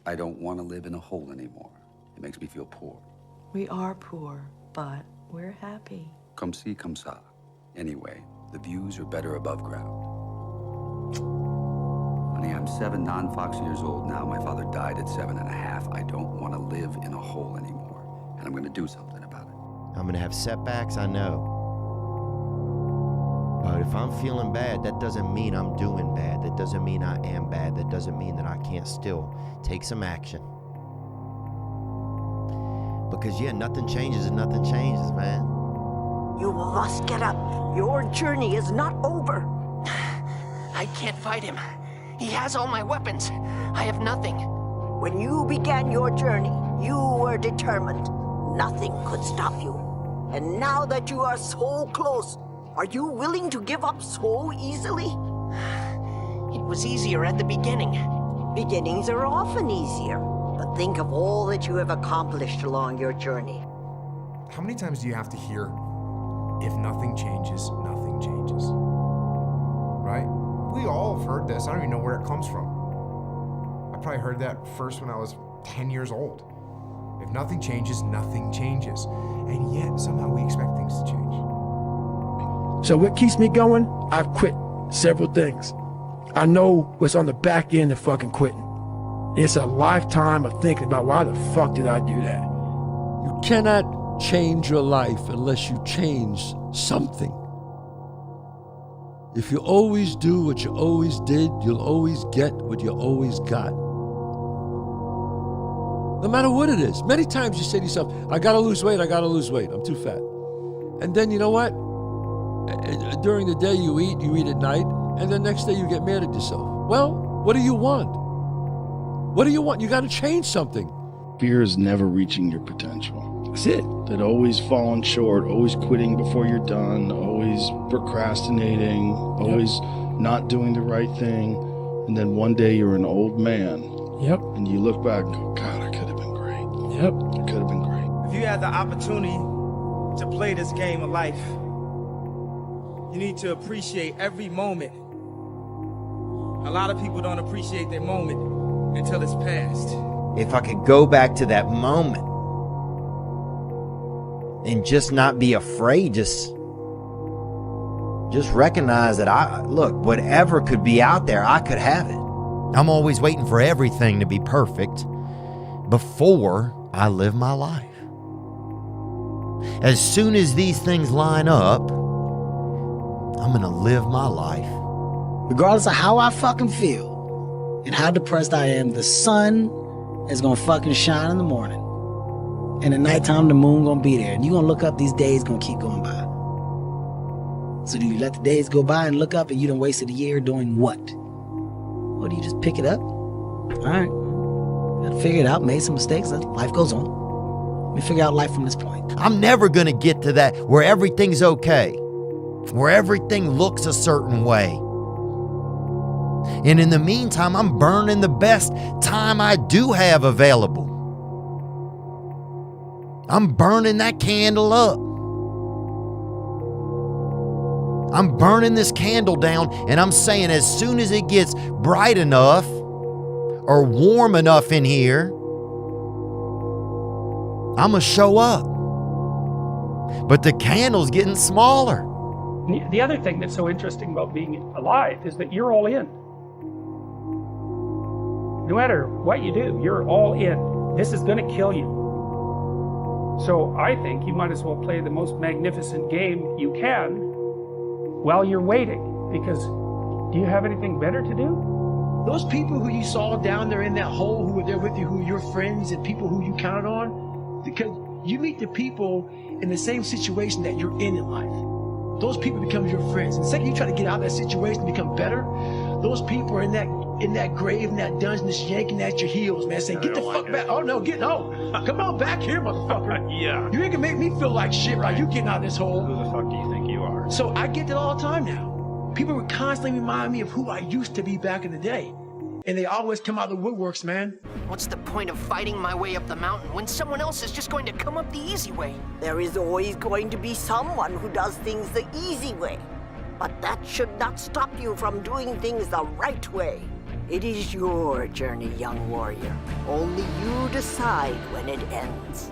I don't want to live in a hole anymore. It makes me feel poor. We are poor, but we're happy. Come see, come sa. Anyway, the views are better above ground. Honey, I'm 7 non-Fox years old now. My father died at 7.5. I don't want to live in a hole anymore, and I'm going to do something about it. I'm going to have setbacks, I know. But if I'm feeling bad, that doesn't mean I'm doing bad. That doesn't mean I am bad. That doesn't mean that I can't still take some action. Because, yeah, nothing changes and nothing changes, man. You must get up. Your journey is not over. I can't fight him. He has all my weapons. I have nothing. When you began your journey, you were determined. Nothing could stop you. And now that you are so close, are you willing to give up so easily? It was easier at the beginning. Beginnings are often easier. But think of all that you have accomplished along your journey. How many times do you have to hear, if nothing changes, nothing changes? Right? We all have heard this. I don't even know where it comes from. I probably heard that first when I was 10 years old. If nothing changes, nothing changes. And yet, somehow we expect things to change. So what keeps me going? I've quit several things. I know what's on the back end of fucking quitting. It's a lifetime of thinking about why the fuck did I do that? You cannot change your life unless you change something. If you always do what you always did, you'll always get what you always got. No matter what it is. Many times you say to yourself, I gotta lose weight, I'm too fat. And then you know what? During the day you eat at night, and the next day you get mad at yourself. Well, what do you want? What do you want? You gotta change something. Fear is never reaching your potential. That's it. That always falling short, always quitting before you're done, always procrastinating, always not doing the right thing. And then one day you're an old man. Yep. And you look back and go, God, I could have been great. Yep. I could have been great. If you had the opportunity to play this game of life, you need to appreciate every moment. A lot of people don't appreciate their moment until it's past. If I could go back to that moment and just not be afraid, just recognize that look, whatever could be out there, I could have it. I'm always waiting for everything to be perfect before I live my life. As soon as these things line up, I'm gonna live my life. Regardless of how I fucking feel and how depressed I am, the sun is gonna fucking shine in the morning. And at nighttime, the moon gonna be there. And you gonna look up, these days gonna keep going by. So do you let the days go by and look up and you done wasted a year doing what? Or do you just pick it up? All right, gotta figure it out, made some mistakes, life goes on. Let me figure out life from this point. I'm never gonna get to that where everything's okay, where everything looks a certain way. And in the meantime, I'm burning the best time I do have available. I'm burning that candle up. I'm burning this candle down, and I'm saying as soon as it gets bright enough or warm enough in here, I'm gonna show up. But the candle's getting smaller. The other thing that's so interesting about being alive is that you're all in. No matter what you do, you're all in. This is gonna kill you. So I think you might as well play the most magnificent game you can while you're waiting, because do you have anything better to do? Those people who you saw down there in that hole, who were there with you, who were your friends and people who you counted on, because you meet the people in the same situation that you're in life. Those people become your friends. And the second you try to get out of that situation and become better, those people are in that grave, in that dungeon, just yanking at your heels, man, saying, get the fuck back. Oh no, come on back here, motherfucker. Yeah. You ain't gonna make me feel like shit while you getting out of this hole. Who the fuck do you think you are? So I get that all the time now. People would constantly remind me of who I used to be back in the day. And they always come out of the woodworks, man. What's the point of fighting my way up the mountain when someone else is just going to come up the easy way? There is always going to be someone who does things the easy way. But that should not stop you from doing things the right way. It is your journey, young warrior. Only you decide when it ends.